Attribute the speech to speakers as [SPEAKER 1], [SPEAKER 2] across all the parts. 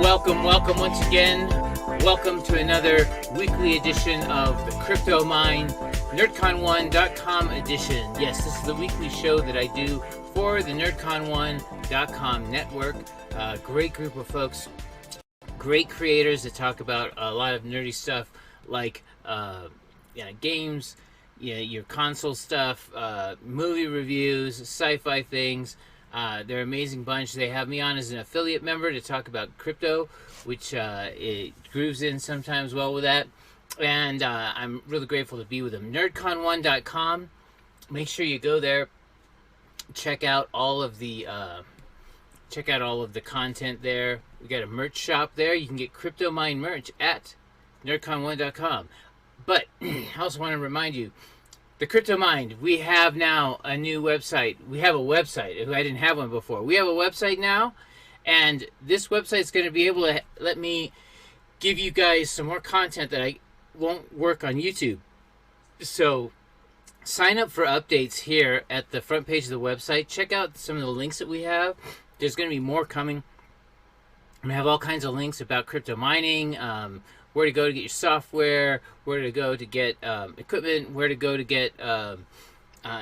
[SPEAKER 1] Welcome once again. Welcome to another weekly edition of the Crypto Mind NerdCon1.com edition. Yes, this is the weekly show that I do for the NerdCon1.com network. Great group of folks, great creators that talk about a lot of nerdy stuff like games, your console stuff, movie reviews, sci-fi things. They're an amazing bunch. They have me on as an affiliate member to talk about crypto, which it grooves in sometimes well with that. And I'm really grateful to be with them. NerdCon1.com. Make sure you go there. Check out all of the content there. We got a merch shop there. You can get Crypto Mind merch at NerdCon1.com. But I also want to remind you, the Crypto Mind, we have now a new website. We have a website. I didn't have one before. We have a website now, and this website is going to be able to let me give you guys some more content that I won't work on YouTube. So sign up for updates here at the front page of the website. Check out some of the links that we have. There's going to be more coming. We have all kinds of links about crypto mining, where to go to get your software, where to go to get equipment, where to go to get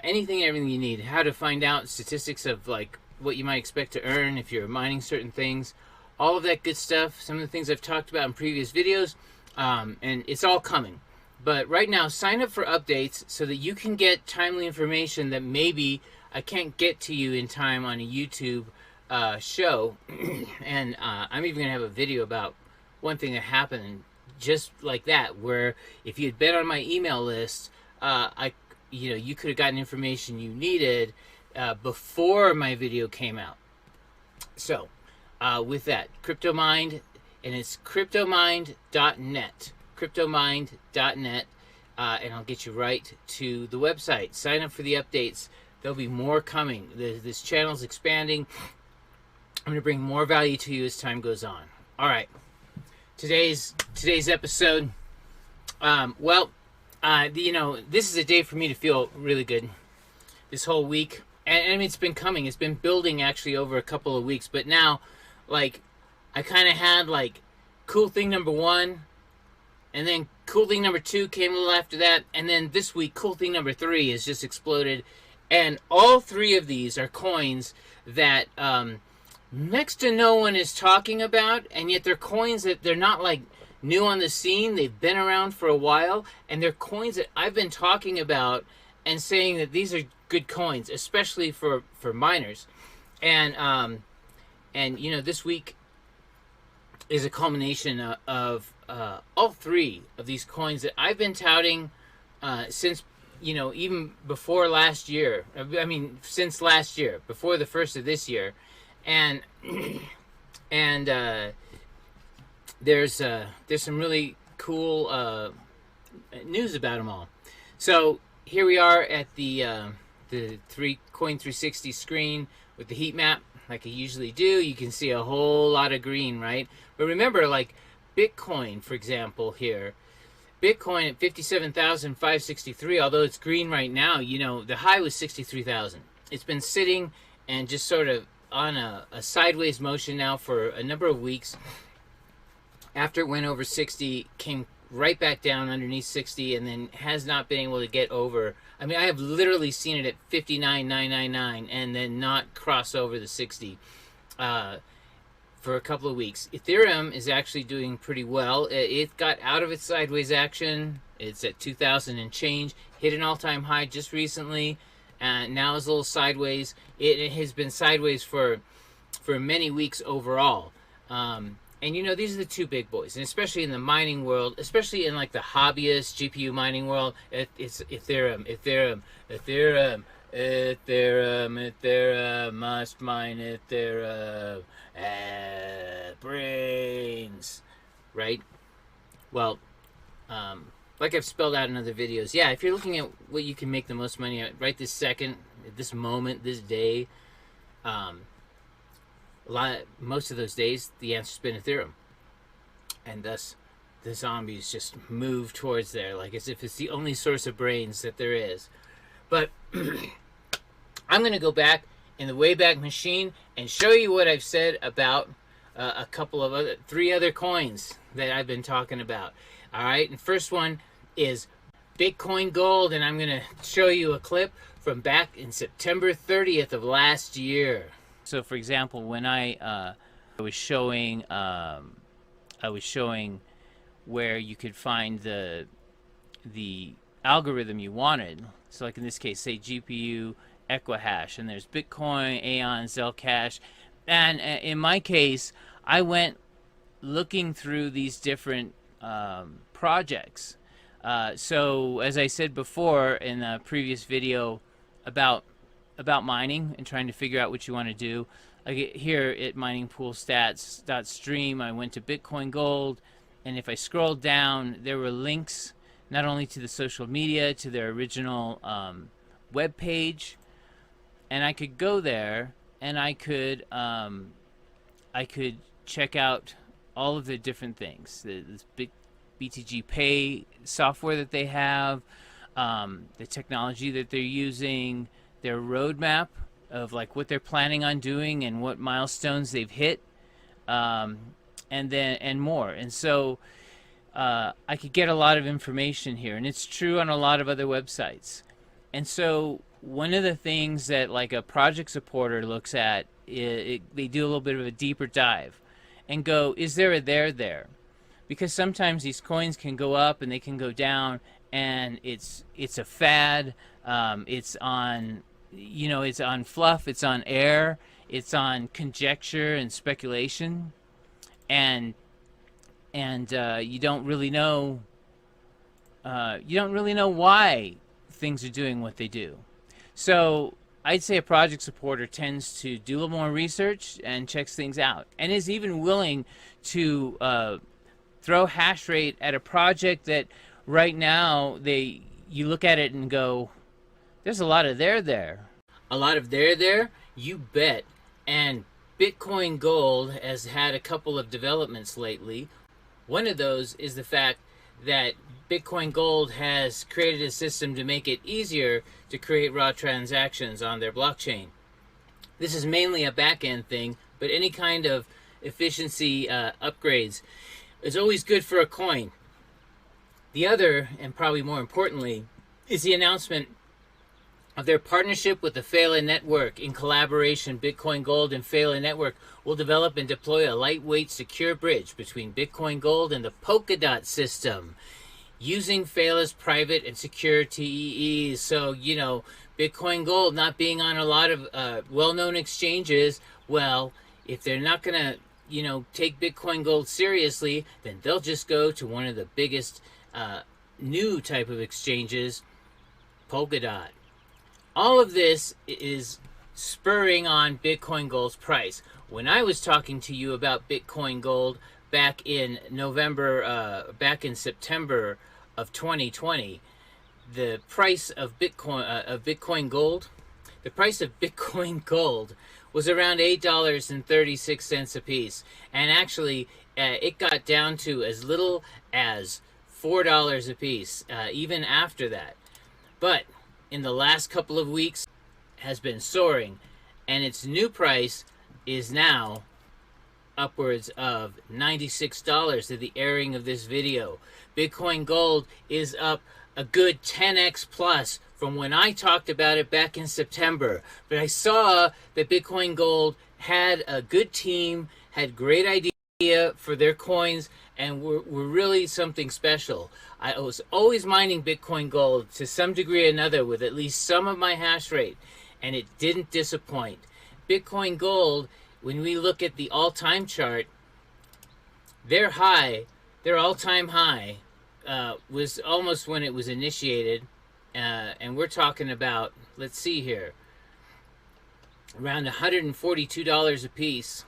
[SPEAKER 1] anything and everything you need, how to find out statistics of like what you might expect to earn if you're mining certain things, all of that good stuff, some of the things I've talked about in previous videos, and it's all coming. But right now, sign up for updates so that you can get timely information that maybe I can't get to you in time on a YouTube show. And I'm even going to have a video about one thing that happened just like that, where if you had been on my email list, you could have gotten information you needed before my video came out. So with that, CryptoMind, and it's cryptomind.net, cryptomind.net, and I'll get you right to the website. Sign up for the updates. There'll be more coming. This channel's expanding. I'm going to bring more value to you as time goes on. All right. Today's episode, this is a day for me to feel really good this whole week. And I mean, it's been coming. It's been building actually over a couple of weeks. But now, like, I kind of had, like, cool thing number one. And then cool thing number two came a little after that. And then this week, cool thing number three has just exploded. And all three of these are coins that next to no one is talking about, and yet they're coins that they're not like new on the scene. They've been around for a while, and they're coins that I've been talking about and saying that these are good coins, especially for miners. And this week is a culmination of all three of these coins that I've been touting since even before last year. I mean, since last year, before the first of this year. And there's some really cool news about them all. So here we are at the Coin 360 screen with the heat map, like I usually do. You can see a whole lot of green, right? But remember, like Bitcoin, for example, here, Bitcoin at 57,563. Although it's green right now, the high was 63,000. It's been sitting and just sort of on a sideways motion now for a number of weeks. After it went over 60, came right back down underneath 60, and then has not been able to get over. I mean, I have literally seen it at 59,999 and then not cross over the 60 for a couple of weeks. Ethereum is actually doing pretty well. It got out of its sideways action. It's at 2,000 and change, hit an all-time high just recently. Now it's a little sideways. It has been sideways for many weeks overall. And these are the two big boys, and especially in the mining world, especially in like the hobbyist GPU mining world, it's Ethereum, must mine Ethereum, brains, right? Well, like I've spelled out in other videos, yeah, if you're looking at what you can make the most money at right this second, at this moment, this day, most of those days, the answer's been Ethereum. And thus, the zombies just move towards there, like as if it's the only source of brains that there is. But I'm going to go back in the Wayback Machine and show you what I've said about a couple of three other coins that I've been talking about. All right, and first one is Bitcoin Gold, and I'm going to show you a clip from back in September 30th of last year. So, for example, when I was showing where you could find the algorithm you wanted. So, like in this case, say GPU Equihash, and there's Bitcoin, Aeon, Zcash, and in my case, I went looking through these different projects. So as I said before in a previous video about mining and trying to figure out what you want to do, like here at miningpoolstats.stream, I went to Bitcoin Gold, and if I scrolled down, there were links not only to the social media, to their original web page, and I could go there and I could check out all of the different things. This big BTG Pay software that they have, the technology that they're using, their roadmap of like what they're planning on doing and what milestones they've hit, and more. And so I could get a lot of information here, and it's true on a lot of other websites. And so one of the things that like a project supporter looks at, they do a little bit of a deeper dive and go, is there a there there? Because sometimes these coins can go up and they can go down, and it's a fad. It's on, it's on fluff, it's on air, it's on conjecture and speculation, and you don't really know why things are doing what they do. So I'd say a project supporter tends to do a little more research and checks things out, and is even willing to throw hash rate at a project that right now you look at it and go, there's a lot of there. A lot of there, you bet. And Bitcoin Gold has had a couple of developments lately. One of those is the fact that Bitcoin Gold has created a system to make it easier to create raw transactions on their blockchain. This is mainly a back-end thing, but any kind of efficiency upgrades is always good for a coin. The other, and probably more importantly, is the announcement of their partnership with the Phala Network. In collaboration, Bitcoin Gold and Phala Network will develop and deploy a lightweight, secure bridge between Bitcoin Gold and the Polkadot system, using Phala's private and secure TEEs. So, Bitcoin Gold not being on a lot of well-known exchanges, well, if they're not going to take Bitcoin Gold seriously, then they'll just go to one of the biggest new type of exchanges, Polkadot. All of this is spurring on Bitcoin Gold's price. When I was talking to you about Bitcoin Gold back in September of 2020, the price of Bitcoin Gold was around $8.36 a piece, and actually it got down to as little as $4 a piece even after that. But in the last couple of weeks has been soaring, and its new price is now upwards of $96 at the airing of this video. Bitcoin Gold is up a good 10x plus from when I talked about it back in September. But I saw that Bitcoin Gold had a good team, had great idea for their coins, and were really something special. I was always mining Bitcoin Gold to some degree or another with at least some of my hash rate, and it didn't disappoint. Bitcoin Gold, when we look at the all-time chart, their all-time high was almost when it was initiated, and we're talking about, let's see here, around $142 a piece,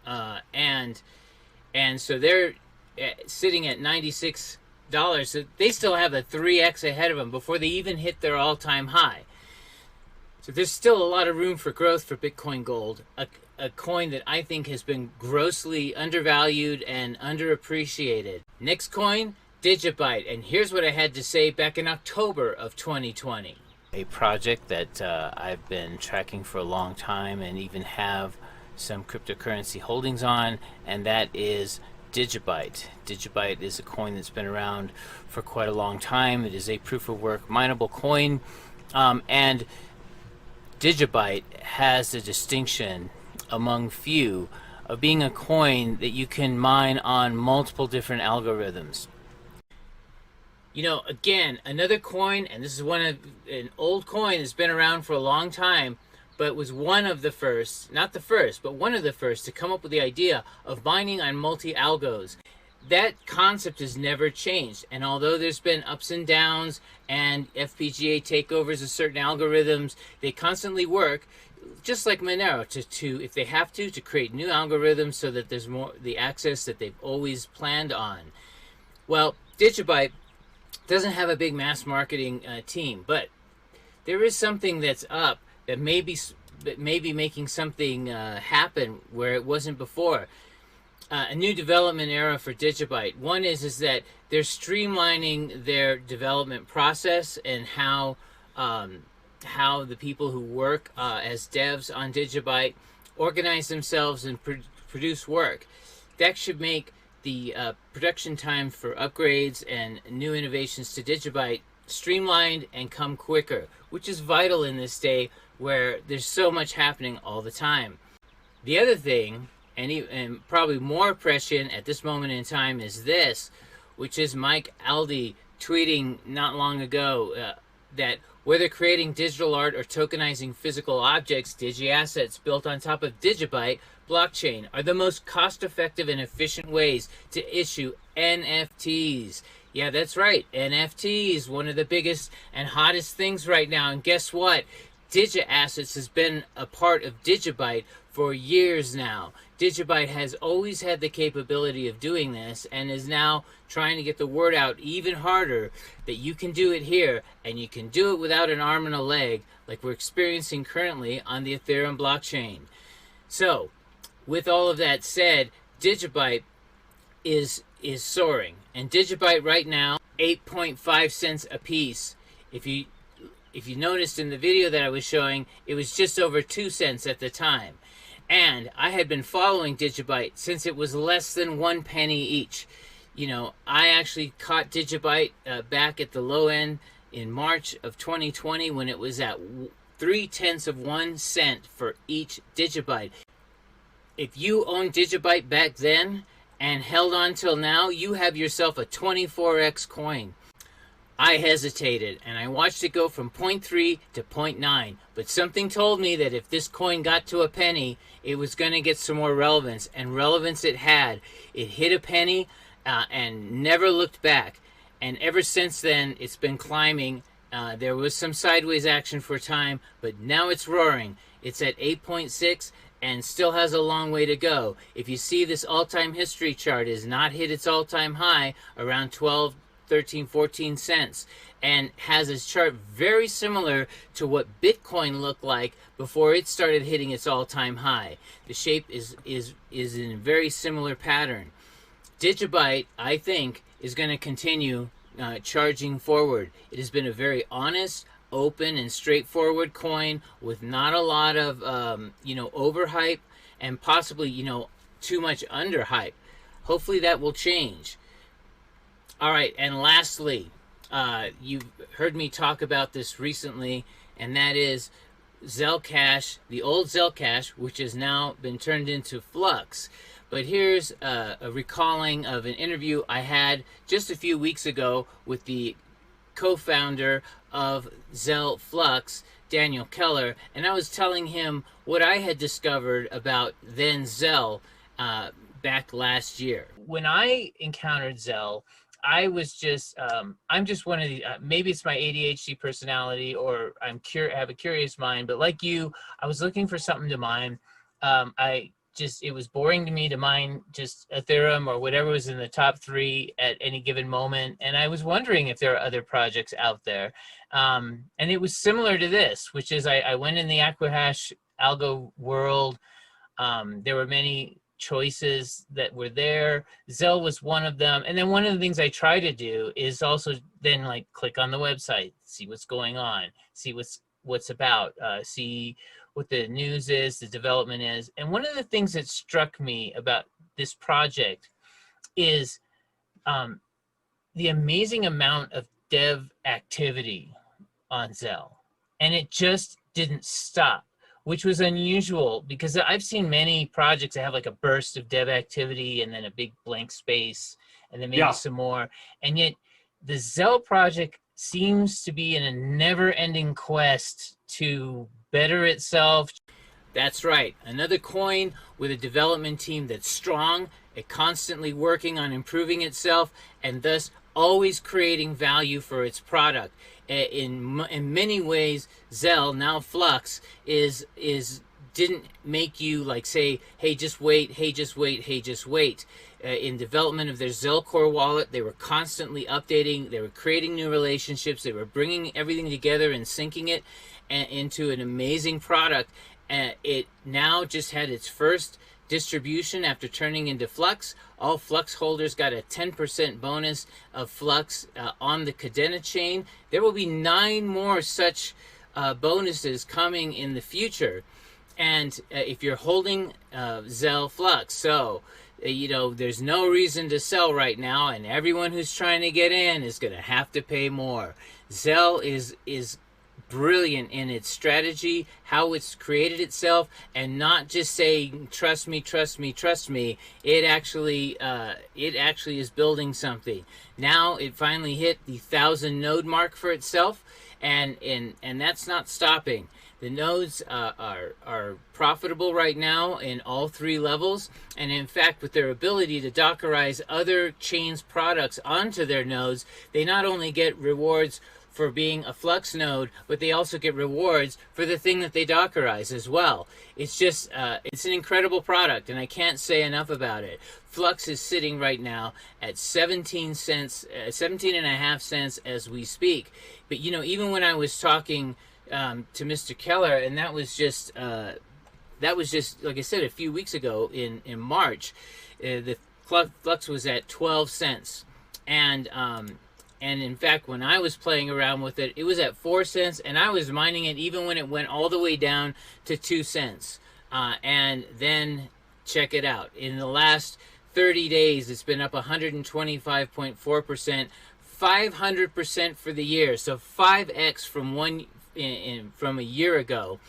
[SPEAKER 1] and so they're sitting at $96. So they still have a 3x ahead of them before they even hit their all-time high. So there's still a lot of room for growth for Bitcoin Gold, a coin that I think has been grossly undervalued and underappreciated. Next coin, Digibyte, and here's what I had to say back in October of 2020. A project that I've been tracking for a long time and even have some cryptocurrency holdings on, and that is Digibyte. Digibyte is a coin that's been around for quite a long time. It is a proof of work mineable coin, and Digibyte has the distinction among few of being a coin that you can mine on multiple different algorithms. You know, again, another coin, and this is an old coin that's been around for a long time, but was one of the first, not the first, but one of the first to come up with the idea of mining on multi-algos. That concept has never changed, and although there's been ups and downs and FPGA takeovers of certain algorithms, they constantly work, just like Monero, to if they have to create new algorithms so that there's more the access that they've always planned on. Well, Digibyte doesn't have a big mass marketing team, but there is something that's up that may be making something happen where it wasn't before. A new development era for Digibyte. One is that they're streamlining their development process and how the people who work as devs on Digibyte organize themselves and produce work. That should make the production time for upgrades and new innovations to Digibyte streamlined and come quicker, which is vital in this day where there's so much happening all the time. The other thing, and probably more prescient at this moment in time, is this, which is Mike Aldi tweeting not long ago that whether creating digital art or tokenizing physical objects, DigiAssets built on top of Digibyte blockchain are the most cost-effective and efficient ways to issue NFTs. Yeah, that's right, NFTs, one of the biggest and hottest things right now. And guess what? DigiAssets has been a part of Digibyte for years now. Digibyte has always had the capability of doing this and is now trying to get the word out even harder that you can do it here, and you can do it without an arm and a leg like we're experiencing currently on the Ethereum blockchain. So, with all of that said, Digibyte is soaring. And Digibyte right now, 8.5 cents a piece. If you noticed in the video that I was showing, it was just over 2 cents at the time. And I had been following Digibyte since it was less than 1 penny each. You know, I actually caught Digibyte back at the low end in March of 2020 when it was at 0.3 cents for each Digibyte. If you owned Digibyte back then and held on till now, you have yourself a 24x coin. I hesitated, and I watched it go from 0.3 to 0.9, but something told me that if this coin got to a penny, it was going to get some more relevance, and relevance it had. It hit a penny and never looked back, and ever since then, it's been climbing. There was some sideways action for a time, but now it's roaring. It's at 8.6 and still has a long way to go. If you see, this all-time history chart has not hit its all-time high around 12, 13, 14 cents, and has a chart very similar to what Bitcoin looked like before it started hitting its all-time high. The shape is in a very similar pattern. Digibyte, I think, is going to continue charging forward. It has been a very honest, open, and straightforward coin with not a lot of overhype and possibly too much underhype. Hopefully that will change. All right, and lastly, you've heard me talk about this recently, and that is Zelcash, the old Zelcash, which has now been turned into FLUX. But here's a recalling of an interview I had just a few weeks ago with the co-founder of FLUX, Daniel Keller, and I was telling him what I had discovered about then Zel back last year. When I encountered Zel, I was just, I'm just one of the, maybe it's my ADHD personality or I have a curious mind, but like you, I was looking for something to mine. It was boring to me to mine just Ethereum or whatever was in the top 3 at any given moment. And I was wondering if there are other projects out there. And it was similar to this, which is I went in the Aquahash algo world. There were many choices that were there. Zel was one of them. And then one of the things I try to do is also then click on the website, see what's going on, see what's about, see what the news is, the development is. And one of the things that struck me about this project is the amazing amount of dev activity on Zelle. And it just didn't stop, which was unusual because I've seen many projects that have like a burst of dev activity and then a big blank space and then maybe some more. And yet the Zelle project seems to be in a never-ending quest to better itself. That's right, another coin with a development team that's strong, constantly working on improving itself, and thus always creating value for its product. In many ways, Zelle, now FLUX, didn't make you like say, hey, just wait, hey, just wait, hey, just wait. In development of their Zelle Core wallet, they were constantly updating, they were creating new relationships, they were bringing everything together and syncing it into an amazing product. It now just had its first distribution after turning into FLUX. All FLUX holders got a 10% bonus of FLUX on the Cadena chain. There will be 9 more such bonuses coming in the future. And if you're holding Zelle FLUX, so you know, there's no reason to sell right now, and everyone who's trying to get in is going to have to pay more. Zelle is brilliant in its strategy, how it's created itself, and not just saying trust me, trust me, trust me. It actually is building something. Now it finally hit the 1,000 node mark for itself, and that's not stopping. The nodes are profitable right now in all 3 levels, and in fact, with their ability to Dockerize other chains' products onto their nodes, they not only get rewards for being a FLUX node, but they also get rewards for the thing that they Dockerize as well. It's just, it's an incredible product, and I can't say enough about it. FLUX is sitting right now at 17 cents, 17.5 cents as we speak. But you know, even when I was talking to Mr. Keller, and that was just like I said a few weeks ago in March, the FLUX was at 12 cents, and in fact, when I was playing around with it, it was at 4 cents, and I was mining it even when it went all the way down to 2 cents. And then check it out. In the last 30 days, it's been up 125.4%, 500% for the year. So 5x from a year ago.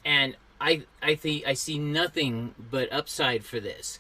[SPEAKER 1] And I see nothing but upside for this.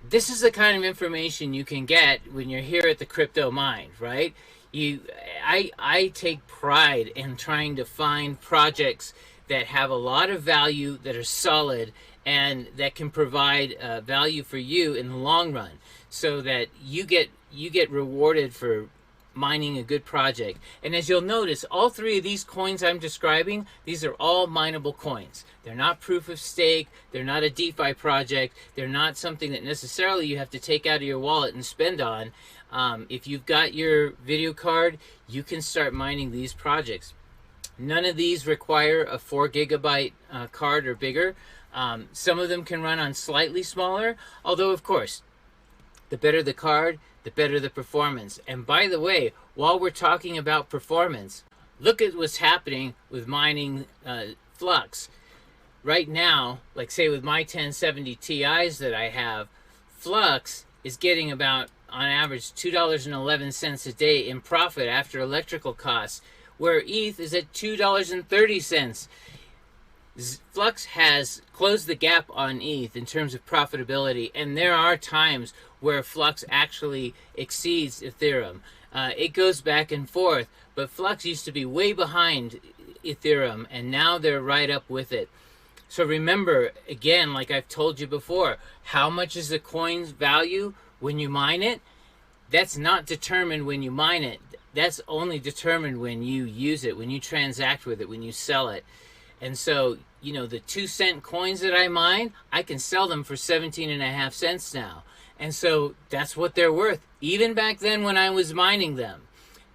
[SPEAKER 1] This is the kind of information you can get when you're here at the Crypto Mind, right? I take pride in trying to find projects that have a lot of value, that are solid, and that can provide value for you in the long run, so that you get rewarded for mining a good project. And as you'll notice, all 3 of these coins I'm describing, these are all mineable coins. They're not proof of stake, they're not a DeFi project, they're not something that necessarily you have to take out of your wallet and spend on. If you've got your video card, you can start mining these projects. None of these require a 4 gigabyte card or bigger. Some of them can run on slightly smaller, although of course, the better the card, the better the performance. And by the way, while we're talking about performance, look at what's happening with mining FLUX. Right now, like say with my 1070 Ti's that I have, FLUX is getting about, on average, $2.11 a day in profit after electrical costs, where ETH is at $2.30. FLUX has closed the gap on ETH in terms of profitability, and there are times where FLUX actually exceeds Ethereum. It goes back and forth, but FLUX used to be way behind Ethereum, and now they're right up with it. So remember, again, like I've told you before, how much is the coin's value when you mine it? That's not determined when you mine it. That's only determined when you use it, when you transact with it, when you sell it. And so, you know, the 2-cent coins that I mine, I can sell them for 17.5 cents now. And so that's what they're worth, even back then when I was mining them.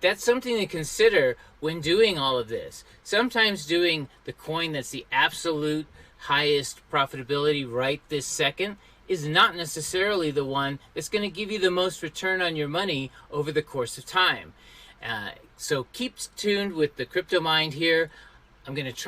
[SPEAKER 1] That's something to consider when doing all of this. Sometimes doing the coin that's the absolute highest profitability right this second is not necessarily the one that's going to give you the most return on your money over the course of time. So keep tuned with the Crypto Mind here. I'm going to try